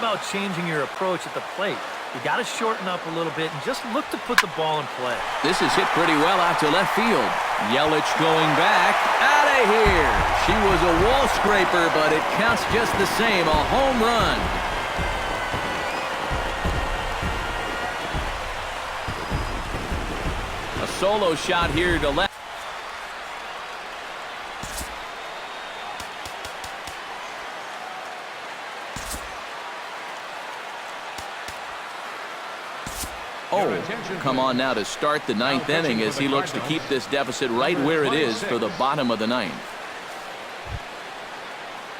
about changing your approach at the plate. You got to shorten up a little bit and just look to put the ball in play. This is hit pretty well out to left field. Yelich going back. Out of here. She was a wall scraper, but it counts just the same. A home run. A solo shot here to left. Oh, come on now to start the ninth inning as he looks to keep this deficit right where it is for the bottom of the ninth.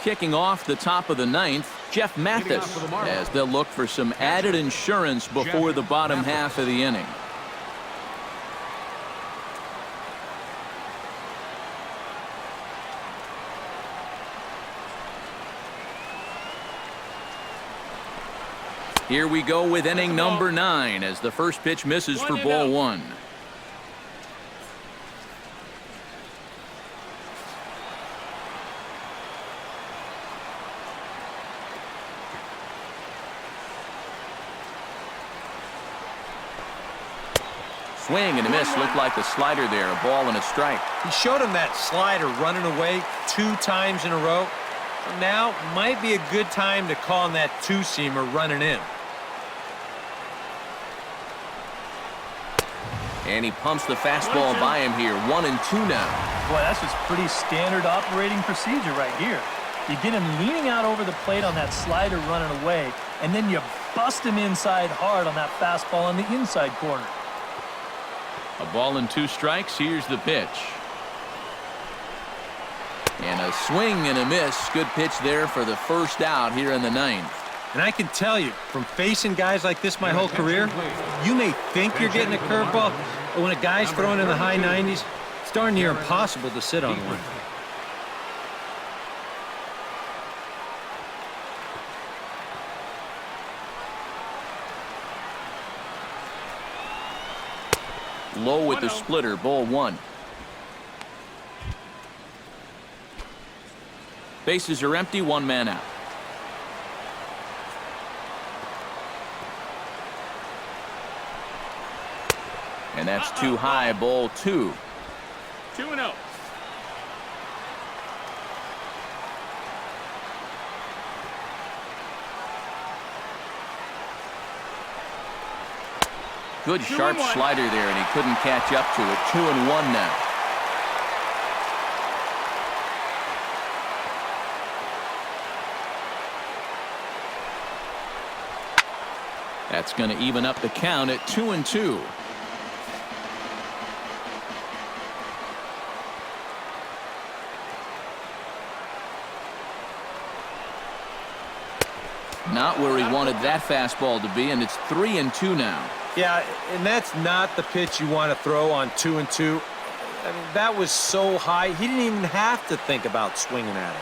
Kicking off the top of the ninth, Jeff Mathis, as they'll look for some added insurance before the bottom half of the inning. Here we go with inning number 9 as the first pitch misses for ball 1. Swing and a miss. Looked like the slider there. A ball and a strike. He showed him that slider running away 2 times in a row. Now might be a good time to call on that 2-seamer running in. And he pumps the fastball by him here. 1-2 now. Boy, that's just pretty standard operating procedure right here. You get him leaning out over the plate on that slider running away, and then you bust him inside hard on that fastball on the inside corner. A ball and 2 strikes. Here's the pitch. And a swing and a miss. Good pitch there for the first out here in the 9th. And I can tell you, from facing guys like this my whole career, you may think you're getting a curveball, but when a guy's throwing in the high 90s, it's darn near impossible to sit on one. Low with the splitter, ball 1. Bases are empty, 1 man out. And that's too high, ball 2. 2-0. Good sharp slider there, and he couldn't catch up to it. 2-1 now. That's going to even up the count at 2-2. Not where he wanted that fastball to be, and it's 3-2 now. Yeah, and that's not the pitch you want to throw on 2-2. I mean, that was so high, he didn't even have to think about swinging at it.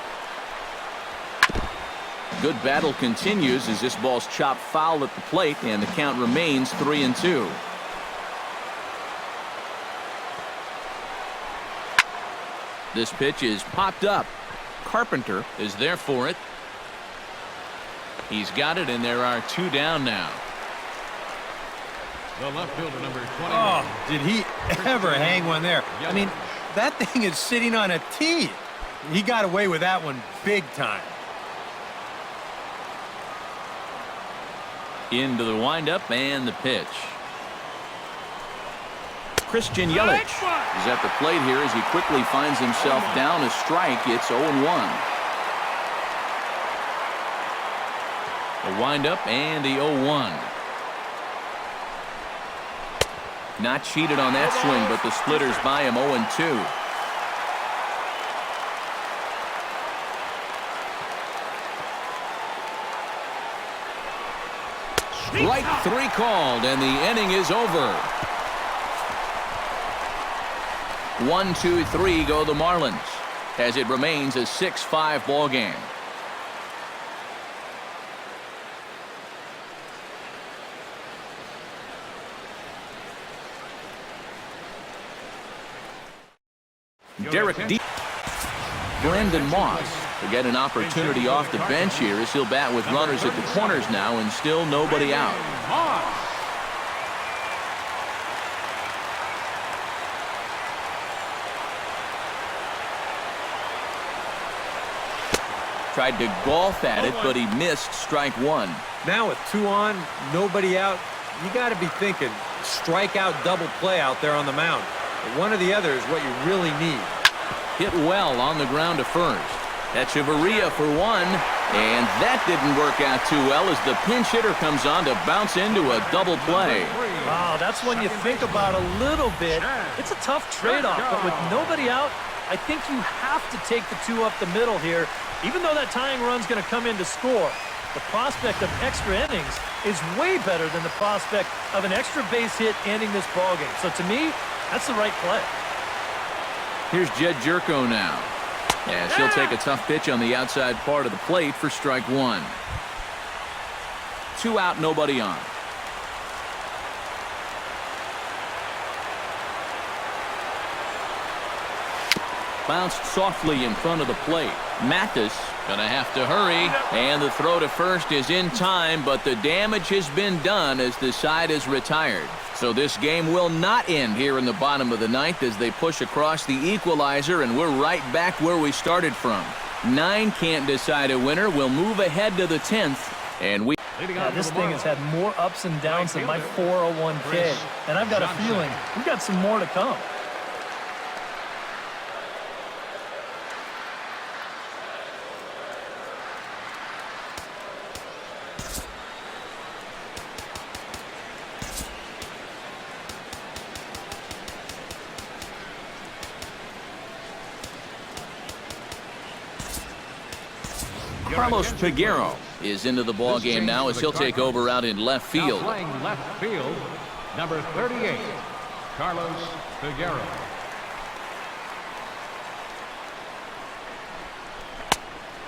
Good battle continues as this ball's chopped foul at the plate, and the count remains 3-2. This pitch is popped up. Carpenter is there for it. He's got it, and there are 2 down now. The left fielder, number 20. Oh, did he ever hang one there? I mean, that thing is sitting on a tee. He got away with that one big time. Into the windup and the pitch. Christian Yelich is at the plate here as he quickly finds himself down a strike. It's 0-1. The windup and the 0-1. Not cheated on that swing, but the splitters by him 0-2. Strike 3 called, and the inning is over. 1, 2, 3 go the Marlins as it remains a 6-5 ball game. Derek D. Brandon Moss He'll get an opportunity off the bench here as he'll bat with runners at the corners now and still nobody out. Tried to golf at it, but he missed strike one. Now with 2 on, nobody out, you got to be thinking strikeout double play out there on the mound. One or the other is what you really need. Hit well on the ground to first. Echeverria for one, and that didn't work out too well as the pinch hitter comes on to bounce into a double play. Wow, that's when you think about a little bit. It's a tough trade-off, but with nobody out, I think you have to take the 2 up the middle here. Even though that tying run's going to come in to score, the prospect of extra innings is way better than the prospect of an extra base hit ending this ballgame. So to me, that's the right play. Here's Jed Jerko now. As he'll take a tough pitch on the outside part of the plate for strike one. 2 out, nobody on. Bounced softly in front of the plate. Mathis gonna have to hurry, and the throw to first is in time, but the damage has been done as the side is retired. So this game will not end here in the bottom of the ninth as they push across the equalizer, and we're right back where we started from. 9 can't decide a winner. We'll move ahead to the 10th, and we... Yeah, this thing has had more ups and downs than my 401k, and I've got a feeling we've got some more to come. Carlos Peguero is into the ball game now as he'll take over out in left field. Playing left field, number 38, Carlos Peguero.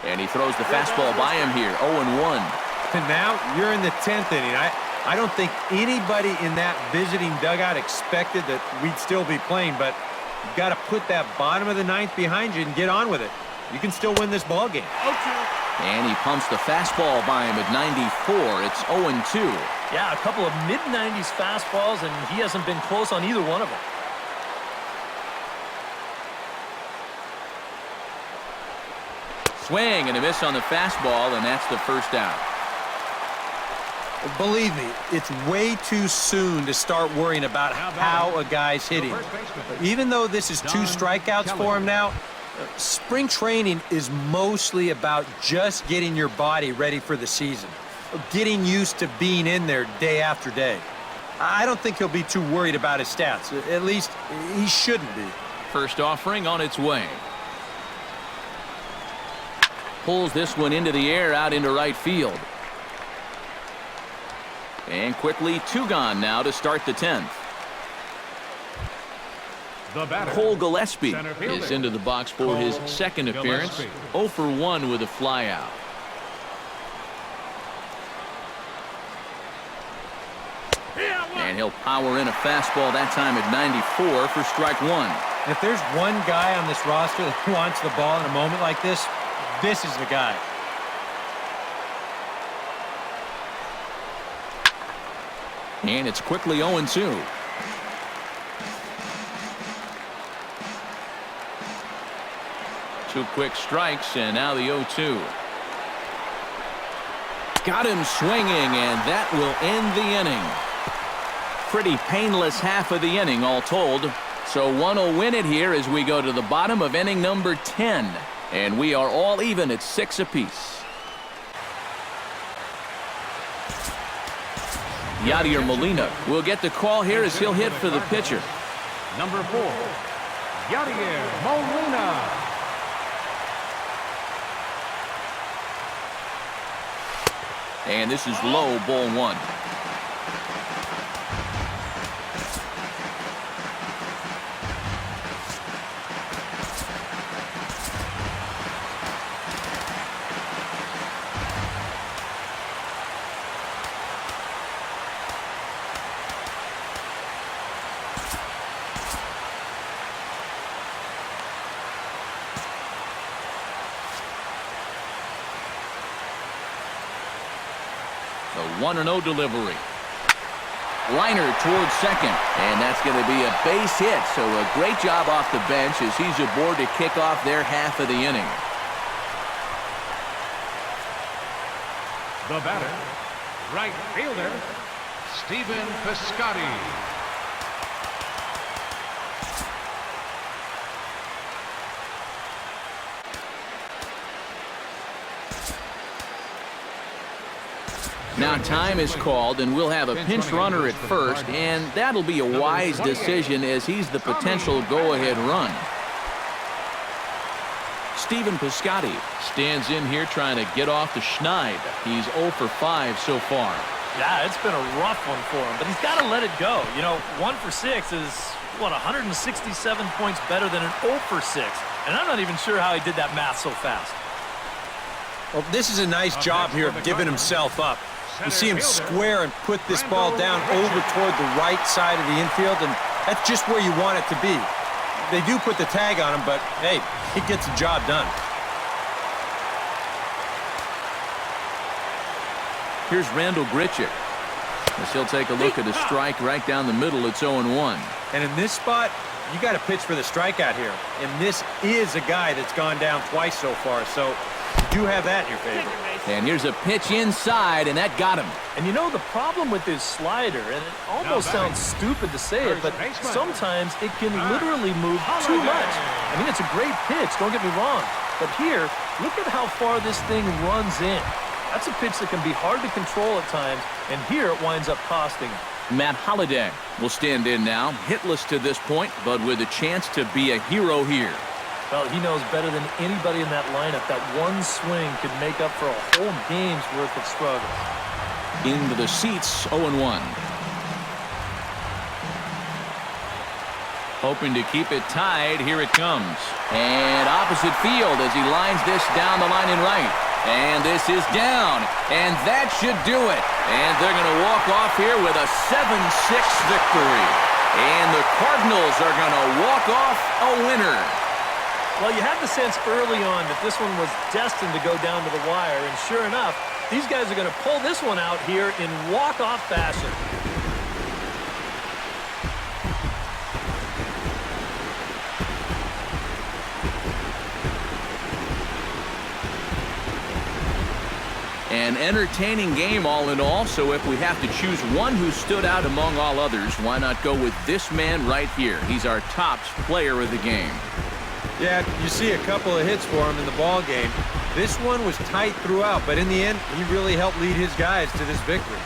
And he throws the fastball by him here, 0-1. And now you're in the 10th inning. I don't think anybody in that visiting dugout expected that we'd still be playing, but you've got to put that bottom of the ninth behind you and get on with it. You can still win this ball game. And he pumps the fastball by him at 94. It's 0-2. Yeah, a couple of mid-90s fastballs, and he hasn't been close on either one of them. Swing and a miss on the fastball, and that's the first out. Believe me, it's way too soon to start worrying about how a guy's hitting. Even though this is 2 strikeouts for him now, spring training is mostly about just getting your body ready for the season, getting used to being in there day after day. I don't think he'll be too worried about his stats. At least he shouldn't be. First offering on its way. Pulls this one into the air out into right field. And quickly 2 gone now to start the 10th. The batter, Cole Gillespie center fielder, is into the box for his second appearance. Gillespie. 0 for 1 with a flyout. And he'll power in a fastball that time at 94 for strike one. If there's one guy on this roster that wants the ball in a moment like this, this is the guy. And it's quickly 0-2. Two quick strikes, and now the 0-2. Got him swinging, and that will end the inning. Pretty painless half of the inning, all told. So one will win it here as we go to the bottom of inning number 10. And we are all even at 6 apiece. Yadier Molina will get the call here as he'll hit for the pitcher. number 4, Yadier Molina. And this is low, ball 1. The 1-0 delivery. Liner towards second, and that's going to be a base hit. So a great job off the bench as he's aboard to kick off their half of the inning. The batter, right fielder, Stephen Piscotty. Now time is called, and we'll have a pinch runner at first, and that'll be a wise decision as he's the potential go-ahead run. Stephen Piscotty stands in here trying to get off the schneid. He's 0 for 5 so far. Yeah, it's been a rough one for him, but he's got to let it go. You know, 1 for 6 is, what, 167 points better than an 0 for 6. And I'm not even sure how he did that math so fast. Well, this is a nice job here of giving himself up. You see him square and put this ball down over toward the right side of the infield, and that's just where you want it to be. They do put the tag on him, but, hey, he gets the job done. Here's Randall Grichuk as he'll take a look at a strike right down the middle. It's 0-1. And in this spot, you got to pitch for the strikeout here. And this is a guy that's gone down twice so far, so you do have that in your favor. And here's a pitch inside, and that got him. And you know, the problem with his slider, and it almost sounds stupid to say it, but sometimes it can literally move too much. I mean, it's a great pitch, don't get me wrong. But here, look at how far this thing runs in. That's a pitch that can be hard to control at times, and here it winds up costing him. Matt Holliday will stand in now, hitless to this point, but with a chance to be a hero here. Well, he knows better than anybody in that lineup that one swing could make up for a whole game's worth of struggle. Into the seats, 0-1. Hoping to keep it tied, here it comes. And opposite field as he lines this down the line in right. And this is down, and that should do it. And they're going to walk off here with a 7-6 victory. And the Cardinals are going to walk off a winner. Well, you had the sense early on that this one was destined to go down to the wire, and sure enough, these guys are going to pull this one out here in walk-off fashion. An entertaining game all in all, so if we have to choose one who stood out among all others, why not go with this man right here? He's our top player of the game. Yeah, you see a couple of hits for him in the ball game. This one was tight throughout, but in the end, he really helped lead his guys to this victory.